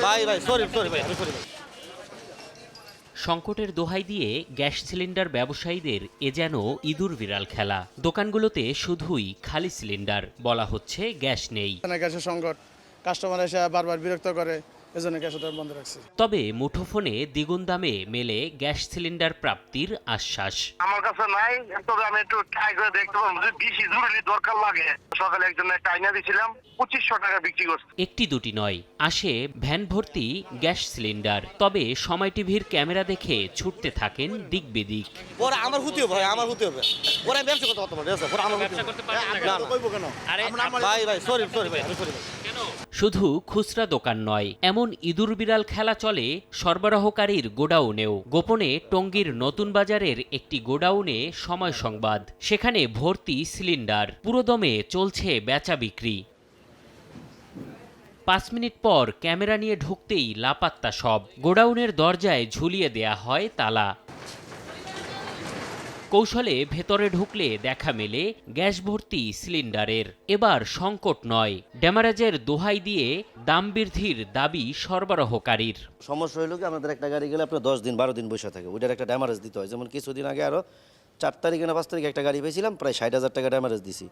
ভাই ভাই sorry sorry ভাই, আমি সরি ভাই। সংকটের দোহাই দিয়ে গ্যাস সিলিন্ডার ব্যবসায়ীদের এ যেন ইঁদুর বিড়াল খেলা। দোকানগুলোতে শুধুই খালি সিলিন্ডার, বলা হচ্ছে গ্যাস নেই। গ্যাসের সংকট, কাস্টমার এসে বারবার বিরক্ত করে, এজন্য গ্যাসের দোকান বন্ধ রাখছি। তবে মুঠোফোনে দ্বিগুণ দামে মেলে গ্যাস সিলিন্ডার প্রাপ্তির আশ্বাস। আমার কাছে নাই, তবে আমি একটু ট্রাই করে দেখতে পারবো যদি বেশি জরুরি দরকার লাগে। সকালে একজনের টাইনা দিয়েছিলাম, 2500 টাকা বিক্রি করছে। একটি দুটি নয়, আসে ভ্যান ভর্তি গ্যাস সিলিন্ডার। তবে সময় টিভির ক্যামেরা দেখে ছুটতে থাকেন দিক বিদিক। পরে আমার হতে হবে ভাই, আমার হতে হবে। পরে আমি ব্যবসা করতে পারবো না, পরে আমার ব্যবসা করতে পারবেন না না, না। কইবো কেন? ভাই ভাই সরি সরি ভাই, আমি সরি ভাই। শুধু খুচরা দোকান নয়, এমন ইঁদুর বিড়াল খেলা চলে সরবরাহকারীর গোডাউনেও। গোপনে টঙ্গীর নতুন বাজারের একটি গোডাউনে সময় সংবাদ। সেখানে ভর্তি সিলিন্ডার, পুরোদমে চলছে বেচা বিক্রি। 5 মিনিট পর ক্যামেরা নিয়ে ঢুকতেই লাপাত্তা সব। গোডাউনের দরজায় ঝুলিয়ে দেয়া হয় তালা। কৌশলে ভেতরে ঢুকলে দেখা মেলে গ্যাস ভর্তি সিলিন্ডারের। এবার সংকট নয়, ড্যামারেজের দোহাই দিয়ে দাম বৃদ্ধির দাবি সরবরাহকারীর। সমস্যা হইলো কি, আমাদের একটা গাড়ি গেলে আপনার 10 দিন 12 দিন বসে থাকে, ওইটার একটা ড্যামারেজ দিতে হয়। যেমন কিছুদিন আগে আরো 4 তারিখে না 5 তারিখে একটা গাড়ি পেয়েছিলাম, প্রায় 60,000 টাকা ড্যামারেজ দিছি।